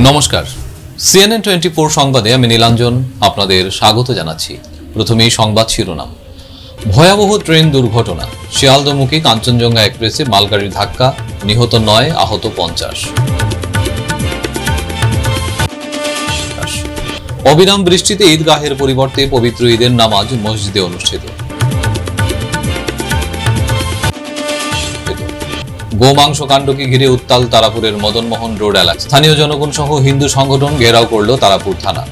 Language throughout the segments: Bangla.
নমস্কার, CNN 24 সংবাদে আমি নীলাঞ্জন আপনাদের স্বাগত জানাচ্ছি। প্রথমেই সংবাদ শিরোনাম। ভয়াবহ ট্রেন দুর্ঘটনা, শিয়ালদহমুখী কাঞ্চনজঙ্ঘা এক্সপ্রেসে মালগাড়ির ধাক্কা, নিহত 9, আহত 50। অবিরাম বৃষ্টিতে ঈদগাহের পরিবর্তে পবিত্র ঈদের নামাজ মসজিদে অনুষ্ঠিত। গোমাংস কাণ্ডকে ঘিরে উত্তাল তারাপুরের মদনমোহন রোড এলাকা। স্থানীয় জনগণ সহ হিন্দু সংগঠন ঘেরাও করল তারাপুর থানা।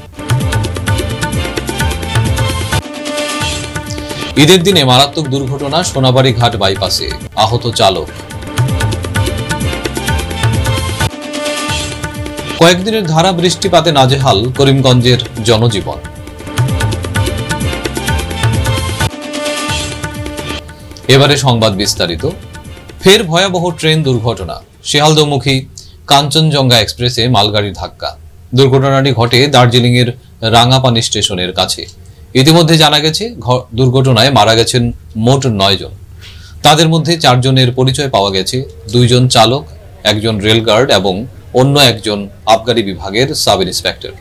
ঈদের দিনে মারাত্মক দুর্ঘটনা সোনাবাড়ি ঘাট বাইপাসে, আহত চালক। কয়েকদিনের ধারা বৃষ্টিপাতে নাজেহাল করিমগঞ্জের জনজীবন। এবারে সংবাদ বিস্তারিত। ফের ভয়াবহ ট্রেন দুর্ঘটনা, শিয়ালদহমুখী কাঞ্চনজঙ্ঘা এক্সপ্রেসে মালগাড়ির ধাক্কা। দুর্ঘটনাটি ঘটে দার্জিলিং এর রাঙাপানি স্টেশনের কাছে। ইতিমধ্যে জানা গেছে দুর্ঘটনায় মারা গেছেন মোট 9 জন। তাদের মধ্যে 4 জনের পরিচয় পাওয়া গেছে, 2 জন চালক, 1 জন রেলগার্ড এবং অন্য 1 জন আবগারি বিভাগের সাব ইন্সপেক্টর।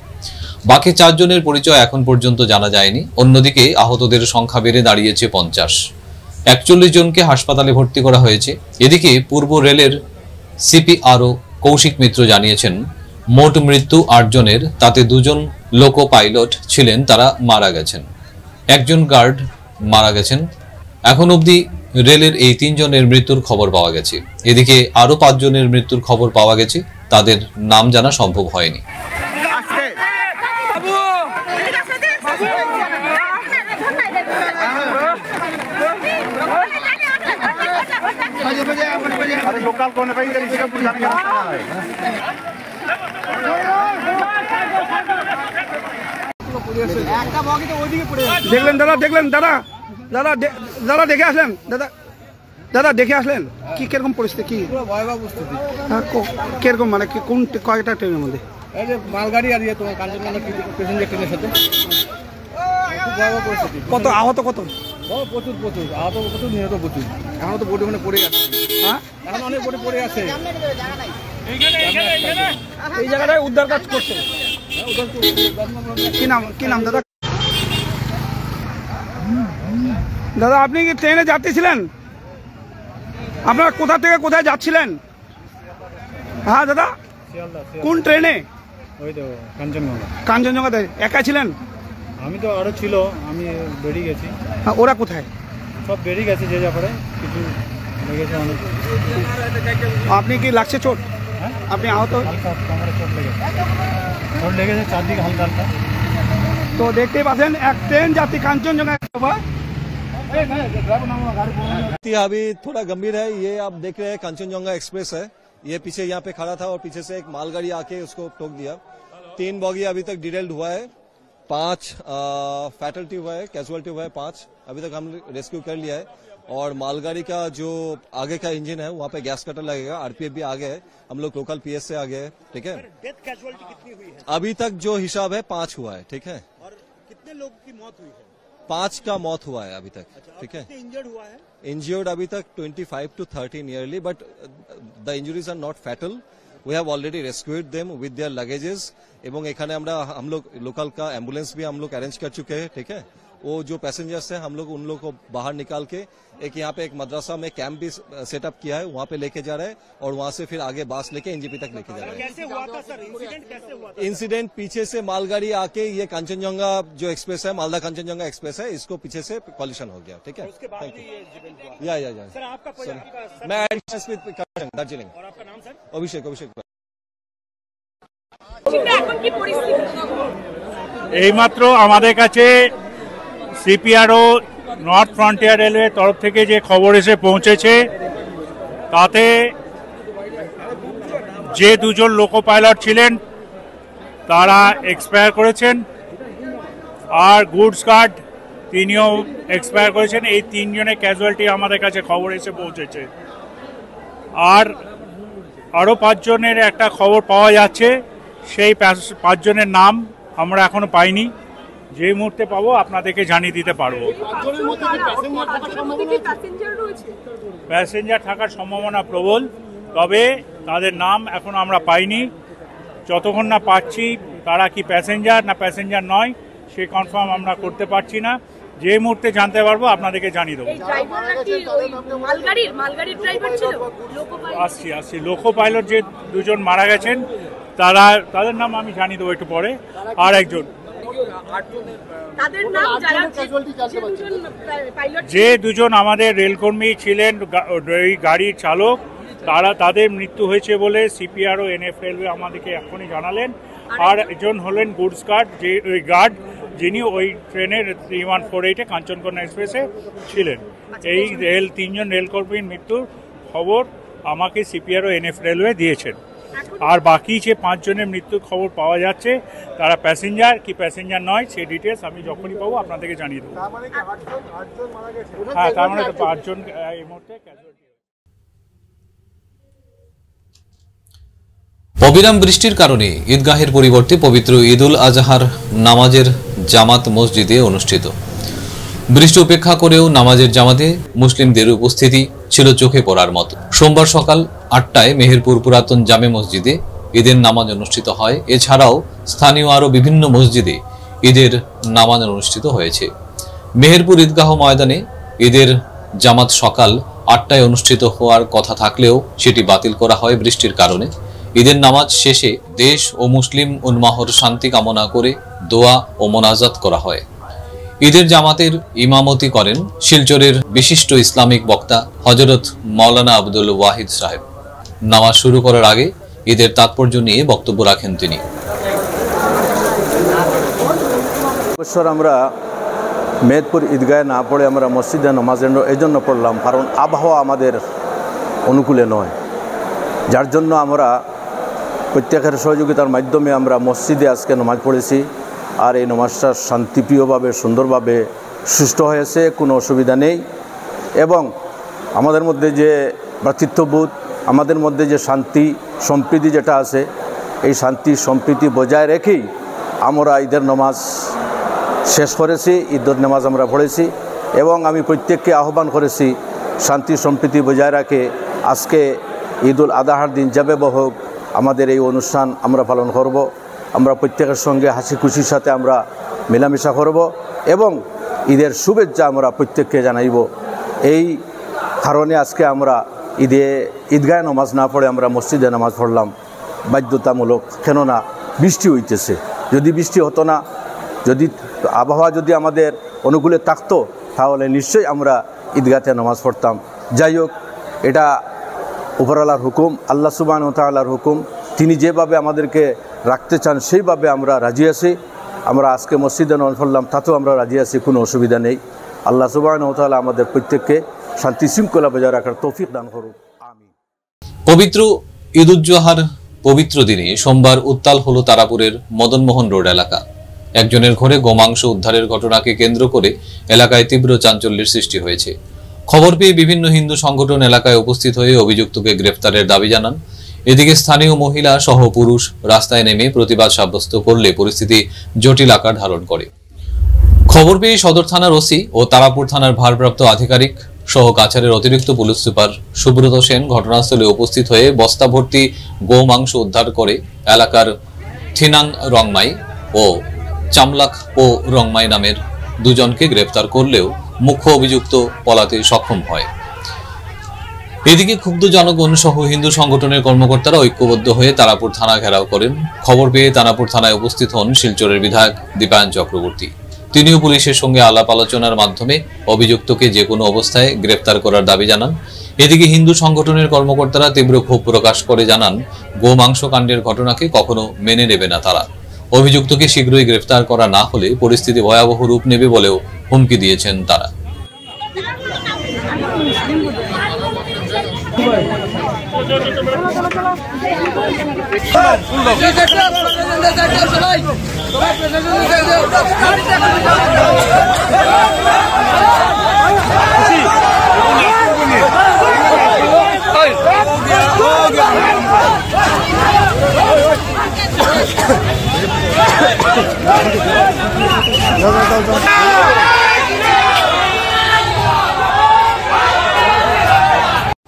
বাকি 4 জনের পরিচয় এখন পর্যন্ত জানা যায়নি। অন্যদিকে আহতদের সংখ্যা বেড়ে দাঁড়িয়েছে 50। 41 জনকে হাসপাতালে ভর্তি করা হয়েছে। এদিকে পূর্ব রেলের সিপিআরও কৌশিক মিত্র জানিয়েছেন, মোট মৃত্যু 8 জনের, তাতে 2 জন লোকো পাইলট ছিলেন, তারা মারা গেছেন। 1 জন গার্ড মারা গেছেন। এখন অবধি রেলের এই 3 জনের মৃত্যুর খবর পাওয়া গেছে। এদিকে আরো 5 জনের মৃত্যুর খবর পাওয়া গেছে, তাদের নাম জানা সম্ভব হয়নি। দেখলেন দাদা, দেখলেন দাদা, দাদা দাদা দেখে আসলেন, দাদা দাদা দেখে আসলেন কি কিরকম পরিস্থিতি, কি ভয়াবহ পরিস্থিতি, কিরকম মানে কোন কয়েকটা ট্রেনের মধ্যে? এই যে মালগাড়ি আর ইয়ে তোমার কাঞ্চনজঙ্ঘা প্যাসেঞ্জার ট্রেনের সাথে খুব ভয়াবহ পরিস্থিতি। কত আহত? কত প্রচুর প্রচুর আহত, প্রচুর নিহত প্রচুর। এখন তো বোর্ডে ওখানে পড়ে আছে। হ্যাঁ, এখন অনেক বোর্ডে পড়ে আছে। এই জায়গাটায় উদ্ধার কাজ করছে। কি নাম, কি নাম দাদা? দাদা আপনি কি ট্রেনে যাত্রী ছিলেন? আপনারা কোথা থেকে কোথায় যাচ্ছিলেন? হ্যাঁ দাদা, কোন ট্রেনে? ওই তো কাঞ্চনজঙ্ঘা। কাঞ্চনজঙ্ঘাতে একা ছিলেন? আমি তো আরো ছিল, আমি বেরিয়ে গেছি। হ্যাঁ, ওরা কোথায়? সব বেরিয়ে গেছে যে যা করে, কিছু লেগেছে অনেক। আপনি কি লাগছে চোট? হ্যাঁ, আপনি আহত? হালকা কামড়ে চোট লেগেছে, চোট লেগেছে চারদিকে হালকা হালকা। তো দেখতেই পাচ্ছেন এক ট্রেন যাত্রী কাঞ্চনজঙ্ঘা। अभी थोड़ा गंभीर है। ये आप देख रहे हैं कांचनजंगा एक्सप्रेस है, ये पीछे यहाँ पे खड़ा था और पीछे से एक मालगाड़ी आके उसको ठोक दिया। 3 बॉगी अभी तक डिटेल्ड हुआ है, 5 फैटलिटी हुआ है, कैजुअलिटी हुआ है 5। अभी तक हम रेस्क्यू कर लिया है। और मालगाड़ी का जो आगे का इंजन है वहाँ पे गैस कटर लगेगा। आरपीएफ भी आ गए है, हम लोग लोकल पीएस से आ गए हैं। ठीक है, डेथ कैजुअलिटी कितनी हुई है? अभी तक जो हिसाब है 5 हुआ है। ठीक है, और कितने लोगों की मौत हुई है? 5 का मौत हुआ है अभी तक। ठीक है, इंजर्ड हुआ है? इंजर्ड अभी तक 25 to 30 nearly, but the injuries are not fatal. We have already rescued them with their luggages. एवं एखाने हम लोग लोकल का एम्बुलेंस भी हम लोग अरेंज कर चुके हैं। ठीक है, वो जो पैसेंजर्स हैं हम लोग उन लोग को बाहर निकाल के एक यहाँ पे एक मदरसा में कैंप भी सेटअप किया है, वहाँ पे लेके जा रहे हैं और वहाँ से फिर आगे बास लेके एनजीपी तक लेके जा रहे हैं। कैसे हुआ था सर इंसिडेंट? कैसे हुआ था? इंसिडेंट पीछे से मालगाड़ी आके ये कांचनजंगा जो एक्सप्रेस है, मालदा कांचनजंगा एक्सप्रेस है, इसको पीछे से कॉलिशन हो गया। ठीक है, उसके बाद भी ये इंसिडेंट हुआ। या सर आपका सर, मैं दार्जिलिंग। और आपका नाम सर? अभिषेक। এইমাত্র আমাদের কাছে সিপিআরও নর্থ ফ্রন্টিয়ার রেলওয়ে তরফ থেকে যে খবর এসে পৌঁছেছে, তাতে যে 2 জন লোকো পাইলট ছিলেন তারা এক্সপায়ার করেছেন, আর গুডস গার্ড তিনিও এক্সপায়ার করেছেন। এই 3 জনের ক্যাজুয়ালিটি আমাদের কাছে খবর এসে পৌঁছেছে। আর আরও 5 জনের একটা খবর পাওয়া যাচ্ছে, সেই 5 জনের নাম আমরা এখনো পাইনি। যে মুহূর্তে পাবো আপনাদেরকে জানিয়ে দিতে পারবো। প্যাসেঞ্জার থাকার সম্ভাবনা প্রবল, তবে তাদের নাম এখন আমরা পাইনি। যতক্ষণ না পাচ্ছি তারা কি প্যাসেঞ্জার না প্যাসেঞ্জার নয় সে কনফার্ম আমরা করতে পারছি না। যে মুহূর্তে জানতে পারবো আপনাদেরকে জানিয়ে দেবো। আসছি লোকো পাইলট যে দুজন মারা গেছেন তাদের নাম আমি জানিয়ে দেবো একটু পরে। আর একজন যে দুজন আমাদের রেলকর্মী ছিলেন এই গাড়ির চালক তাদের মৃত্যু হয়েছে বলে সিপিআর ও এনএফ রেলওয়ে আমাদেরকে এখনই জানালেন। আর একজন হলেন গুডস গার্ড যে ওই গার্ড যিনি ওই ট্রেনের 3148 কাঞ্চনকন্যা এক্সপ্রেসে ছিলেন। এই তিনজন রেলকর্মীর মৃত্যুর খবর আমাকে সিপিআর ও এনএফ রেলওয়ে দিয়েছেন। আর বাকি যে 5 জনের মৃত্যুর খবর পাওয়া যাচ্ছে তারা প্যাসেঞ্জার কি প্যাসেঞ্জার নয় সেই ডিটেলস আমি যখনই পাবো আপনাদেরকে জানিয়ে দেবো। হ্যাঁ, তার মানে 5 জন এই মুহূর্তে ক্যাজুয়ালিটি। অবিরাম বৃষ্টির কারণে ঈদগাহের পরিবর্তে পবিত্র ঈদুল আজহার নামাজের জামাত মসজিদে অনুষ্ঠিত। বৃষ্টি উপেক্ষা করেও নামাজের জামাতে মুসলিমদের উপস্থিতি ছিল চোখে পড়ার মতো। সোমবার সকাল 8টায় মেহেরপুর পুরাতন জামে মসজিদে ঈদের নামাজ অনুষ্ঠিত হয়। এছাড়াও স্থানীয় আরও বিভিন্ন মসজিদে ঈদের নামাজ অনুষ্ঠিত হয়েছে। মেহেরপুর ঈদগাহ ময়দানে ঈদের জামাত সকাল 8টায় অনুষ্ঠিত হওয়ার কথা থাকলেও সেটি বাতিল করা হয় বৃষ্টির কারণে। ঈদের নামাজ শেষে দেশ ও মুসলিম উম্মাহর শান্তি কামনা করে দোয়া ও মোনাজাত করা হয়। ঈদের জামাতের ইমামতি করেন শিলচরের বিশিষ্ট ইসলামিক বক্তা হযরত মাওলানা আব্দুল ওয়াহিদ সাহেব। নামাজ শুরু করার আগে ঈদের তাৎপর্য নিয়ে বক্তব্য রাখেন তিনি। আমরা মেহেরপুর ঈদগাহে না পড়ে আমরা মসজিদে নামাজ এই জন্য পড়লাম, কারণ আবহাওয়া আমাদের অনুকূলে নয়, যার জন্য আমরা প্রত্যেকের সহযোগিতার মাধ্যমে আমরা মসজিদে আজকে নামাজ পড়েছি। আর এই নামাজটা শান্তিপ্রিয়ভাবে সুন্দরভাবে সুষ্ঠু হয়েছে, কোনো অসুবিধা নেই। এবং আমাদের মধ্যে যে ভ্রাতৃত্ববোধ, আমাদের মধ্যে যে শান্তি সম্প্রীতি যেটা আছে, এই শান্তি সম্প্রীতি বজায় রেখেই আমরা ঈদের নামাজ শেষ করেছি, ঈদের নামাজ আমরা পড়েছি। এবং আমি প্রত্যেককে আহ্বান করেছি শান্তি সম্প্রীতি বজায় রাখে আজকে ঈদুল আজহার দিন যাবে হোক আমাদের এই অনুষ্ঠান আমরা পালন করব। আমরা প্রত্যেকের সঙ্গে হাসি খুশির সাথে আমরা মেলামেশা করব এবং ঈদের শুভেচ্ছা আমরা প্রত্যেককে জানাইব। এই কারণে আজকে আমরা ঈদগাহে নামাজ না পড়ে আমরা মসজিদে নামাজ পড়লাম বাধ্যতামূলক। কেননা বৃষ্টি হইতেছে, যদি বৃষ্টি হতো না, যদি আবহাওয়া যদি আমাদের অনুকূলে থাকতো তাহলে নিশ্চয়ই আমরা ঈদগাহে নামাজ পড়তাম। যাই হোক, এটা উপরওয়ালার হুকুম, আল্লাহ সুবহানাহু ওয়া তাআলার হুকুম। তিনি যেভাবে আমাদেরকে রাখতে চান সেইভাবে আমরা রাজি আছি। আমরা আজকে মসজিদে নামাজ পড়লাম, তাতেও আমরা রাজি আছি, কোনো অসুবিধা নেই। আল্লাহ সুবহানাহু ওয়া তাআলা আমাদের প্রত্যেককে শান্তি শৃঙ্খলা বজায় রাখার তৌফিক দান করুক, আমিন। পবিত্র ঈদ উজ জোহার পবিত্র দিনে সোমবার উত্তাল হলো তারাপুরের মদনমোহন রোড এলাকা। একজনের ঘরে গোমাংস উদ্ধারের ঘটনাকে কেন্দ্র করে এলাকায় তীব্র চাঞ্চল্যের সৃষ্টি হয়েছে। খবর পেয়ে বিভিন্ন হিন্দু সংগঠন এলাকায় উপস্থিত হয়ে অভিযুক্তকে গ্রেফতারের দাবি জানান। এদিকে স্থানীয় মহিলা সহ পুরুষ রাস্তায় নেমে প্রতিবাদ সাব্যস্ত করলে পরিস্থিতি জটিল আকার ধারণ করে। খবর পেয়ে সদর থানার ওসি ও তারাপুর থানার ভারপ্রাপ্ত আধিকারিক সহ কাছাড়ের অতিরিক্ত পুলিশ সুপার সুব্রত সেন ঘটনাস্থলে উপস্থিত হয়ে বস্তা ভর্তি গোমাংস উদ্ধার করে এলাকার থিনাং রংমাই ও চামলাক ও রংমাই নামের দুজনকে গ্রেফতার করলেও মুখ্য অভিযুক্ত পলাতে সক্ষম হয়। এদিকে ক্ষুব্ধ জনগণ সহ হিন্দু সংগঠনের কর্মকর্তারা ঐক্যবদ্ধ হয়ে তারাপুর থানা ঘেরাও করেন। খবর পেয়ে তারাপুর থানায় উপস্থিত হন শিলচরের বিধায়ক দীপায়ন চক্রবর্তী। তিনিও পুলিশের সঙ্গে আলাপ আলোচনার মাধ্যমে অভিযুক্তকে যে কোনো অবস্থায় গ্রেফতার করার দাবি জানান। এদিকে হিন্দু সংগঠনের কর্মকর্তারা তীব্র ক্ষোভ প্রকাশ করে জানান, গোমাংস কাণ্ডের ঘটনাকে কখনো মেনে নেবে না তারা। অভিযুক্তকে শীঘ্রই গ্রেফতার করা না হলে পরিস্থিতি ভয়াবহ রূপ নেবে বলেও হুমকি দিয়েছেন তারা।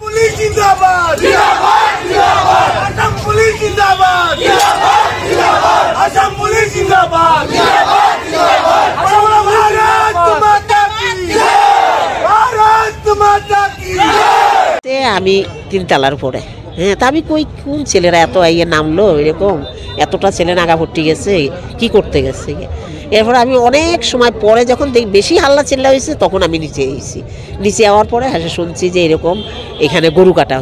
पुलिस जिंदाबाद, जिंदाबाद, जिंदाबाद, पुलिस जिंदाबाद, जिंदाबाद। আমি 3 তলার উপরে। হ্যাঁ, তা আমি কই কোন ছেলেরা এত আইয়ে নামলো, এরকম এতটা ছেলে নাগাভর্তি গেছে, কি করতে গেছে। এরপর আমি অনেক সময় পরে যখন বেশি হাল্লা চিল্লা হয়েছে তখন আমি নিচে এসেছি। নিচে যাওয়ার পরে হ্যাঁ শুনছি যে এরকম এখানে গরু কাটা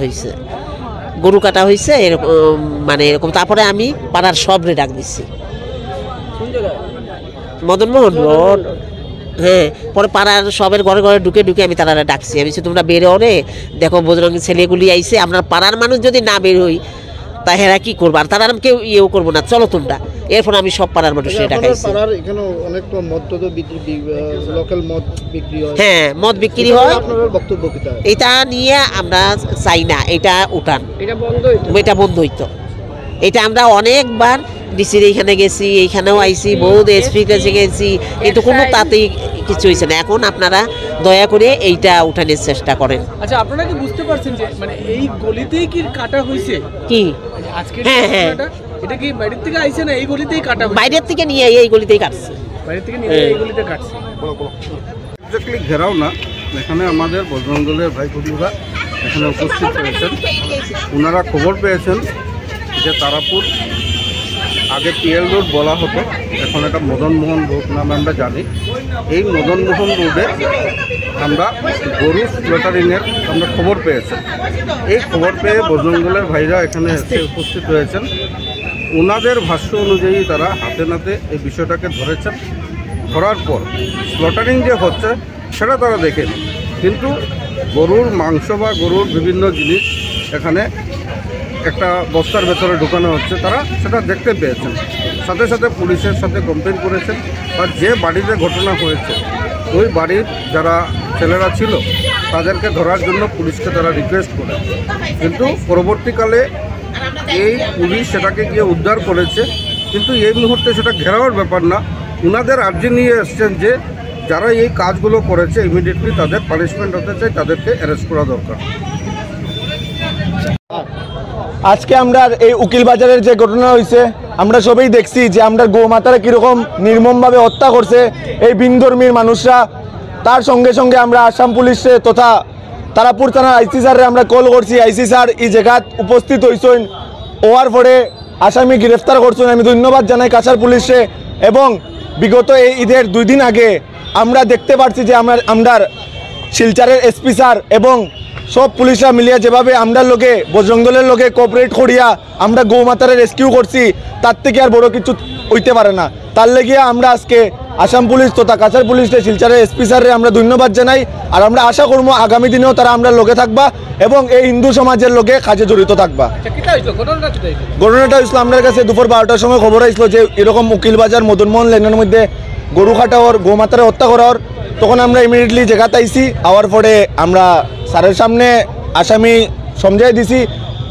হয়েছে, এরকম মানে এরকম। তারপরে আমি পাড়ার সবরে ডাক দিচ্ছি, মদনমোহন রোড। হ্যাঁ, পরে পাড়ার সবের ঘরে ঘরে ঢুকে আমি তারা ডাকছি, আমি তোমরা বেরো রে, দেখো বজরঙ্গী ছেলেগুলি আইছে, আমরা পাড়ার মানুষ যদি না বের হই তা হেরা কি করবো, আর তারা কেউ ইয়েও করবো না, চলো তোমরা। এরপর আমি সব পাড়ার মানুষের ডাকাইছি। হ্যাঁ, মদ বিক্রি হয়, এটা নিয়ে আমরা চাই না, এটা উঠান, এটা বন্ধ হইতো। এটা আমরা অনেকবার ডিসির এইখানে গেছি, এইখানেও আইছি, বহুত এসপির কাছে গেছি, কিন্তু কোনো তাতেই কিছু হয়েছে না। এখন আপনারা দয়া করে এইটা উঠানোর চেষ্টা করেন। আচ্ছা, আপনারা কি বুঝতে পারছেন যে মানে এই গলিতেই কি কাটা হয়েছে কি? আজকে হ্যাঁ, এটা কি বাইরের থেকে আইছে না এই গলিতেই কাটা হয়েছে? বাইরের থেকে নিয়ে এই গলিতেই কাটছে, বাইরের থেকে নিয়ে এই গলিতে কাটছে। এক্স্যাক্টলি ঘেরাও না, এখানে আমাদের বজরং দলের ভাই বন্ধুরা এখানে উপস্থিত হয়েছেন। ওনারা খবর পেয়েছেন যে তারাপুর আগে পিএল রোড বলা হতো, এখন এটা মদনমোহন রোড নামে আমরা জানি। এই মদনমোহন রোডে আমরা গরু স্লটারিংয়ের আমরা খবর পেয়েছি। এই খবর পেয়ে বজরং দলের ভাইরা এখানে এসে উপস্থিত হয়েছেন। ওনাদের ভাষ্য অনুযায়ী তারা হাতে নাতে এই বিষয়টাকে ধরেছেন। ধরার পর স্লটারিং যে হচ্ছে সেটা তারা দেখেন, কিন্তু গরুর মাংস বা গরুর বিভিন্ন জিনিস এখানে একটা বস্তার ভেতরে ঢুকানো হচ্ছে, তারা সেটা দেখতে পেয়েছেন। সাথে সাথে পুলিশের সাথে কমপ্লেন করেছেন, আর যে বাড়িতে ঘটনা হয়েছে ওই বাড়ির যারা ছেলেরা ছিল তাদেরকে ধরার জন্য পুলিশকে তারা রিকোয়েস্ট করে, কিন্তু পরবর্তীকালে এই পুলিশ সেটাকে গিয়ে উদ্ধার করেছে। কিন্তু এই মুহূর্তে সেটা ঘেরাওয়ার ব্যাপার না, ওনাদের আর্জি নিয়ে এসছেন যে যারা এই কাজগুলো করেছে ইমিডিয়েটলি তাদের পানিশমেন্ট হতে চাই, তাদেরকে অ্যারেস্ট করা দরকার। আজকে আমরা এই উকিল বাজারের যে ঘটনা হয়েছে আমরা সবাই দেখছি যে আমরা গোমাতারা কীরকম নির্মমভাবে হত্যা করছে এই বিনধর্মীর মানুষরা। তার সঙ্গে সঙ্গে আমরা আসাম পুলিশে তথা তারাপুর থানার আইসি স্যারে আমরা কল করছি। আইসি স্যার এই জায়গাত উপস্থিত হয়েছেন, হওয়ার পরে আসামি গ্রেফতার করছেন। আমি ধন্যবাদ জানাই কাছাড় পুলিশে। এবং বিগত এই ঈদের 2 দিন আগে আমরা দেখতে পাচ্ছি যে আমরা শিলচরের এসপি স্যার এবং সব পুলিশরা মিলিয়ে যেভাবে আমরা লোকে বজরং দলের লোকে কোঅপারেট করিয়া আমরা গৌমাতারে রেস্কিউ করছি, তার থেকে আর বড় কিছু হইতে পারে না। তার লেগিয়া আমরা আজকে আসাম পুলিশ তথা কাছাড় পুলিশে শিলচরের এসপি স্যারে আমরা ধন্যবাদ জানাই। আর আমরা আশা করবো আগামী দিনেও তারা আমরা লোকে থাকবা এবং এই হিন্দু সমাজের লোকে কাজে জড়িত থাকবা। ঘটনাটা হয়েছিল আমাদের কাছে দুপুর 12টার সময় খবর আসলো যে এরকম উকিল বাজার মদনমোহন লেনের মধ্যে গরু কাটাওয়ার গৌমাতারে হত্যা করার। তখন আমরা ইমিডিয়েটলি জায়গাতে আইসি, আওয়ার পরে আমরা স্যারের সামনে আসামি সমঝাই দিছি।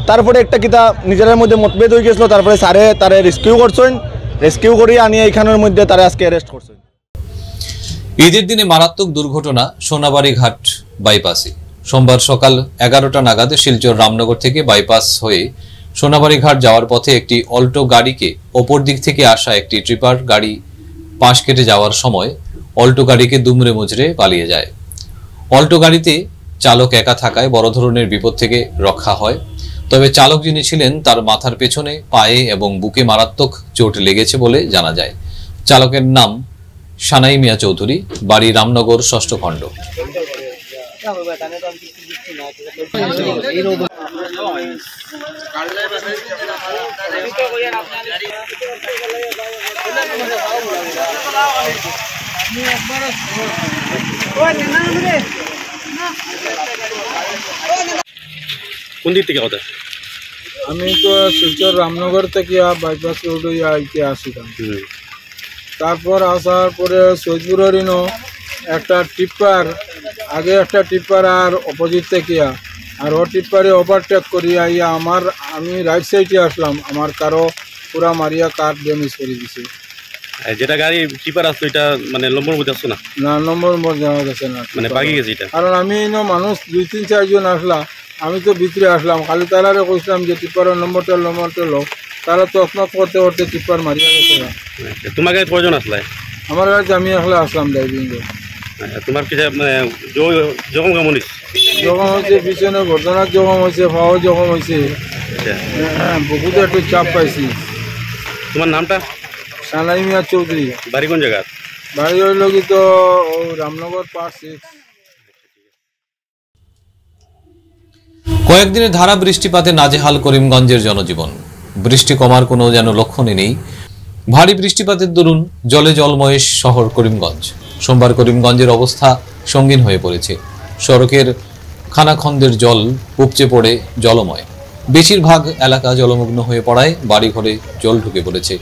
তারপরে একটা কিতা নিজের মধ্যে মতভেদ হয়ে গেছিলো, তারপরে স্যারে তারা রেস্কিউ করছেন, রেস্কিউ করিয়ে আনিয়ে এখানের মধ্যে তারা আজকে অ্যারেস্ট করছেন। ঈদের দিনে মারাত্মক দুর্ঘটনা সোনাবাড়ি ঘাট বাইপাসে। সোমবার সকাল 11টা নাগাদ শিলচর রামনগর থেকে বাইপাস হয়ে সোনাবাড়ি ঘাট যাওয়ার পথে একটি অল্টো গাড়িকে অপর দিক থেকে আসা একটি ট্রিপার গাড়ি পাশ কেটে যাওয়ার সময় অল্টো গাড়িকে দুমড়ে মুচড়ে পালিয়ে যায়। অল্টো গাড়িতে চালক একা থাকায় বড় ধরনের বিপদ থেকে রক্ষা হয়। তবে চালক যিনি ছিলেন তার মাথার পেছনে, পায়ে এবং বুকে মারাত্মক চোট লেগেছে বলে জানা যায়। চালকের নাম সানাই মিয়া চৌধুরী, বাড়ি রামনগর 6ষ্ঠ খণ্ড। কোন দিক থেকে কথা? আমি তো শিলচর রামনগর থেকে বাইপাস রোড হয়ে আইতে আসিলাম। তারপর আসার পরে সৈদপুরের একটা টিপ্পার, আগে একটা টিপ্পার আর অপোজিট থেকে আর ও টিপ্পারে ওভারটেক করিয়া আইয়া আমি রাইট সাইডে আসলাম, আমার কারো পুরা মারিয়া কার ড্যামেজ করে দিছে। যেটা গাড়ি টিপার আসলো এটা মানে নম্বর মধ্যে আসছো না? না, নম্বর জানা গেছে না, মানে বাকি গেছে এটা। কারণ আমি মানুষ 2-3-4 জন আসলাম, আমি তো ভিতরে আসলাম, খালি তারারে কইছিলাম যে টিপ্পারের নম্বরটা লো। তারা তো অকনক করতে করতে টিপ্পার মারিয়া গেছে। তোমার গাড়ি কয়জন আসলে? আমার গাড়িতে আমি আসলে আসলাম ড্রাইভিং। তোমার কি যখন মনিস? জখম হয়েছে, পিছনে ঘটনার জখম হয়েছে, পাওয়া জখম হয়েছে, বহুত একটু চাপ পাইছি। তোমার নামটা? সানাই মিয়া চৌধুরী। বাড়ি কোন জায়গা? বাড়ি হইল কি তো রামনগর পার্ট 6। কয়েকদিনের ধারা বৃষ্টিপাতে নাজেহাল করিমগঞ্জের জনজীবন। বৃষ্টি কমার কোনো যেন লক্ষণই নেই। ভারী বৃষ্টিপাতের দরুন জলে জলময় শহর করিমগঞ্জ। সোমবার করিমগঞ্জের অবস্থা সঙ্গীন হয়ে পড়েছে। সড়কের খানাখন্দের জল উপচে পড়ে জলময়। বেশিরভাগ এলাকা জলমগ্ন হয়ে পড়ায় বাড়িঘরে জল ঢুকে পড়েছে।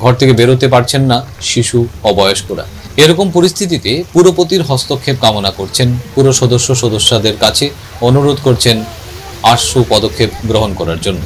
ঘর থেকে বেরোতে পারছেন না শিশু ও বয়স্করা। এরকম পরিস্থিতিতে পুরপতির হস্তক্ষেপ কামনা করছেন। পুর সদস্যদের কাছে অনুরোধ করছেন আশু পদক্ষেপ গ্রহণ করার জন্য।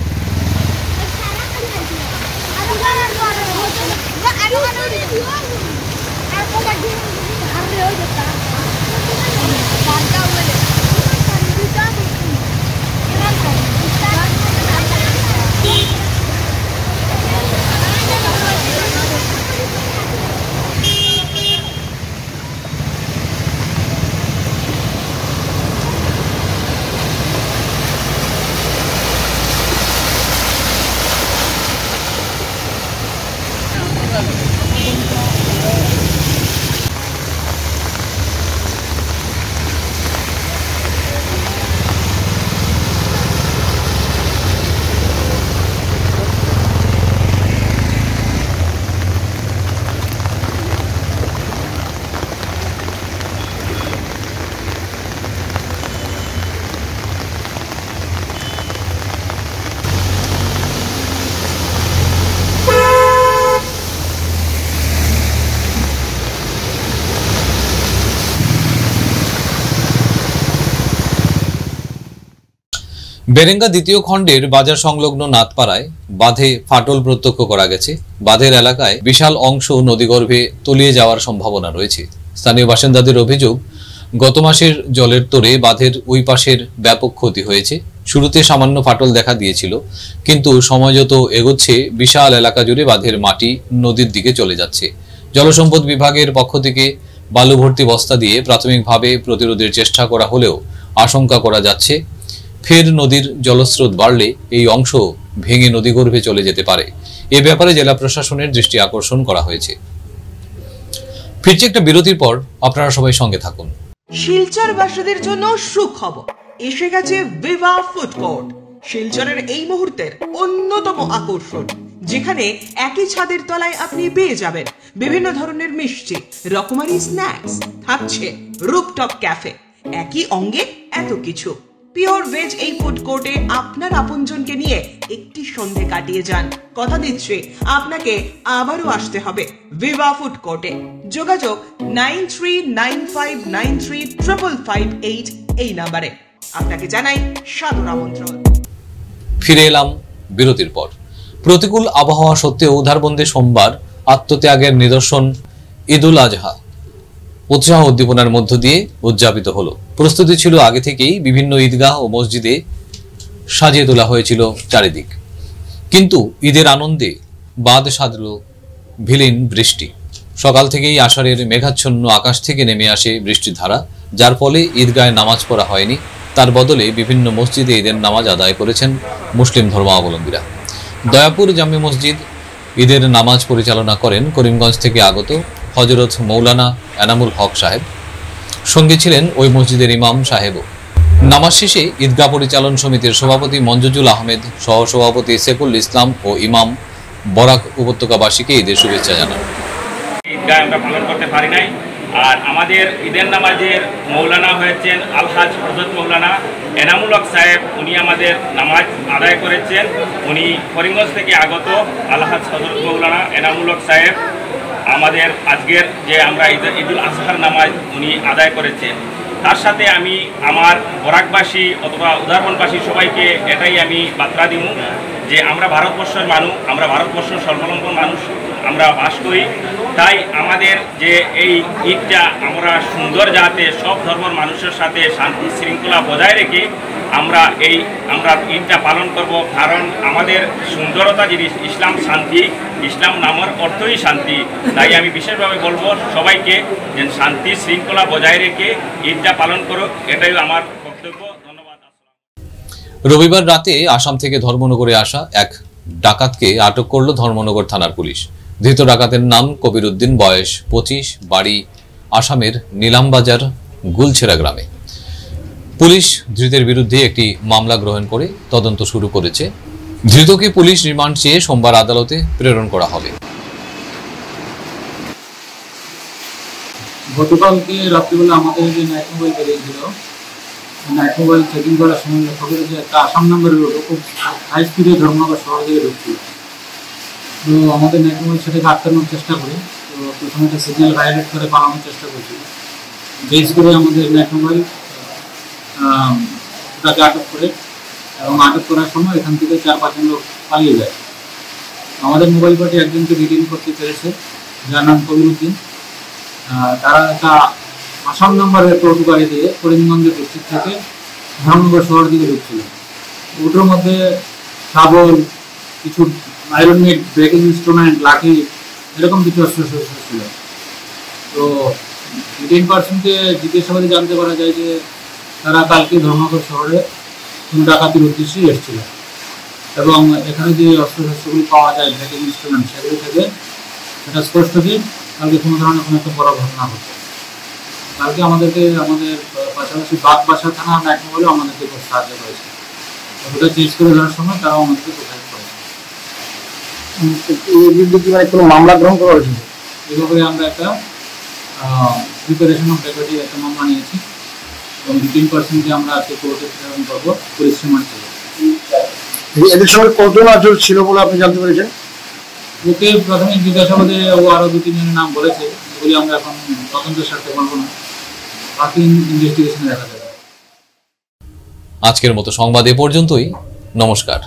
বেরেঙ্গা দ্বিতীয় খণ্ডের বাজার সংলগ্ন নাথপাড়ায় বাঁধে ফাটল প্রত্যক্ষ করা গেছে। বাঁধের এলাকায় বিশাল অংশ নদীগর্ভে তলিয়ে যাওয়ার সম্ভাবনা রয়েছে। স্থানীয় বাসিন্দাদের অভিযোগ, গত মাসের জলের তোড়ে বাঁধের ওই পাশের ব্যাপক ক্ষতি হয়েছে। শুরুতে সামান্য ফাটল দেখা দিয়েছিল, কিন্তু সময় যত এগোচ্ছে বিশাল এলাকা জুড়ে বাঁধের মাটি নদীর দিকে চলে যাচ্ছে। জলসম্পদ বিভাগের পক্ষ থেকে বালু ভর্তি বস্তা দিয়ে প্রাথমিকভাবে প্রতিরোধের চেষ্টা করা হলেও আশঙ্কা করা যাচ্ছে ফের নদীর জলস্রোত বাড়লে এই অংশ ভেঙে নদীগর্ভে চলে যেতে পারে। এ ব্যাপারে জেলা প্রশাসনের দৃষ্টি আকর্ষণ করা হয়েছে। ফিরছে একটা বিরতির পর, আপনারা সবাই সঙ্গে থাকুন। শিলচরবাসীদের জন্য সুখবর, এসে গেছে ভিভা ফুড কোর্ট। শিলচরের এই মুহূর্তের অন্যতম আকর্ষণ, যেখানে একই ছাদের তলায় আপনি পেয়ে যাবেন বিভিন্ন ধরনের মিষ্টি, রকমারি স্ন্যাক্স, থাকছে রুফটপ ক্যাফে। একই অঙ্গে এত কিছু। পিওর ভেজ এই ফুড কোর্টে আপনার আপনজনকে নিয়ে একটি সন্ধে কাটিয়ে যান। কথা দিচ্ছি, আপনাকে আবারও আসতে হবে ভিভা ফুড কোর্টে। যোগাযোগ 9395935558 এই নাম্বারে। আপনাকে জানাই সাদর আমন্ত্রণ। ফিরে এলাম বিরতির পর। প্রতিকূল আবহাওয়া সত্ত্বেও উধারবন্দে সোমবার আত্মত্যাগের নিদর্শন ঈদুল আজহা উৎসাহ উদ্দীপনার মধ্য দিয়ে উদযাপিত হলো। প্রস্তুতি ছিল আগে থেকেই। বিভিন্ন ঈদগাহ ও মসজিদে সাজিয়ে তোলা হয়েছিল চারিদিক, কিন্তু ঈদের আনন্দে বাদ সাধল ভিলিন বৃষ্টি। সকাল থেকেই আষাঢ়ের মেঘাচ্ছন্ন আকাশ থেকে নেমে আসে বৃষ্টির ধারা, যার ফলে ঈদগাহে নামাজ পড়া হয়নি। তার বদলে বিভিন্ন মসজিদে ঈদের নামাজ আদায় করেছেন মুসলিম ধর্মাবলম্বীরা। দয়াপুর জামে মসজিদ ঈদের নামাজ পরিচালনা করেন করিমগঞ্জ থেকে আগত হযরত মৌলানা এনামুল হক সাহেব। সঙ্গে ছিলেন ওই মসজিদের ইমাম সাহেবও। নামাজ শেষে ঈদগাহ পরিচালন সমিতির সভাপতি মঞ্জুজুল আহমেদ, সহসভাপতি সেকুল ইসলাম ও ইমাম বরাক উপত্যকাবাসীকে ঈদের শুভেচ্ছা জানান। ঈদগাহ আমরা পালন করতে পারি নাই, আর আমাদের ঈদের নামাজের মৌলানা হয়েছেন আলহাজ হযরত মৌলানা এনামুল হক সাহেব। উনি আমাদের নামাজ আদায় করেছেন। উনি করিমগঞ্জ থেকে আগত আলহাজ হযরত মৌলানা এনামুল হক সাহেব আমাদের আজকের যে আমরা ঈদুল আজহার নামাজ উনি আদায় করেছেন। তার সাথে আমি আমার বরাকবাসী অথবা উদারবনবাসী সবাইকে এটাই আমি বার্তা দিব যে আমরা ভারতবর্ষের মানুষ, আমরা ভারতবর্ষের সর্বাবলম্বন মানুষ, আমরা বাস করি। তাই আমাদের যে এই ঈদটা আমরা সুন্দর যাতে সব ধর্মের মানুষের সাথে শান্তি শৃঙ্খলা বজায় রেখে আমরা ঈদটা পালন করব। কারণ আমাদের সুন্দরতা জিনিস ইসলাম শান্তি, ইসলাম নামের অর্থই শান্তি। তাই আমি বিশেষভাবে বলবো সবাইকে যে শান্তি শৃঙ্খলা বজায় রেখে ঈদটা পালন করো, এটাই আমার বক্তব্য। রবিবার রাতে আসাম থেকে ধর্মনগরে আসা এক ডাকাতকে আটক করল ধর্মনগর থানার পুলিশ। ধৃত ডাকাতের নাম কবির উদ্দিন, বয়স 25, বাড়ি আসামের নীলামবাজার গুলছেড়া গ্রামে। পুলিশ ধৃতের বিরুদ্ধে একটি মামলা গ্রহণ করে তদন্ত শুরু করেছে। ধৃতকে পুলিশ রিমান্ড চেয়ে সোমবার আদালতে প্রেরণ করা হবে। গতকালকে রাত্রিবেলা আমাদের যে নাইট মোবাইল বেরিয়েছিল, নাইট মোবাইল চেকিং করার সময় লক্ষ্য করে যে একটা আসাম নাম্বারের লোক খুব হাই স্পিডে ধর্মনগর শহর থেকে ঢুকছিল। তো আমাদের নাইট মোবাইল সেটাকে আটকানোর চেষ্টা করি। তো প্রথমে একটা সিগন্যাল ভায়োলেট করে পালানোর চেষ্টা করছিল। বেস করে আমাদের নাইট মোবাইল তাকে আটক করে, এবং আটক করার সময় এখান থেকে 4-5 জন লোক পালিয়ে যায়। আমাদের মোবাইল পার্টি একজনকে রিডিং করতে পেরেছে, যার নাম কবির উদ্দিন। তারা একটা আসাম নাম্বারের টোটো গাড়ি দিয়ে করিমগঞ্জের ডিস্ট্রিক্ট থেকে ধর্মনগর শহর দিকে ঢুকছিল। ওটার মধ্যে শাবল, কিছু আয়রন মেড, ব্রেকিং ইনস্ট্রুমেন্ট, লাঠি, এরকম কিছু অস্ত্রশস্ত্র ছিল। তো রিটেইন পার্সনকে জিজ্ঞাসাবাদে জানতে পারা যায় যে তারা কালকে ধর্মনগর শহরে কোনো ডাকাতির উদ্দেশ্যেই এসেছিল, এবং এখানে যে অস্ত্রশস্ত্রগুলি পাওয়া যায়, ব্রেকিং ইনস্ট্রুমেন্ট, সেগুলি থেকে এটা স্পষ্ট যে কালকে কোনো ধরনের কোনো একটা বড় ঘটনা হচ্ছে। কালকে আমাদের পাশাপাশি বাগবাসা থানা নাইট মোবাইলও আমাদেরকে খুব সাহায্য করেছে। ওটা চেঞ্জ করে ধরার সময় তারাও আমাদেরকে প্রোভাইড করেছে। কোনো মামলা গ্রহণ করা হয়েছিল? এভাবে আমরা একটা প্রিপারেশন অফ রেকর্ডে একটা মামলা নিয়েছি, এবং 18% আমরা আজকে কোর্টে প্রেরণ করবো পুলিশ রিমান্ড ছিল। এদের সঙ্গে কতজন আচর ছিল বলে আপনি জানতে পেরেছেন? ওকে প্রাথমিক জিজ্ঞাসাবাদে ও আরও 2-3 জনের নাম বলেছে, এগুলি আমরা এখন তদন্তের স্বার্থে বলবো না, বাকি ইনভেস্টিগেশনে দেখা যাবে। আজকের মতো সংবাদ এ পর্যন্তই। নমস্কার।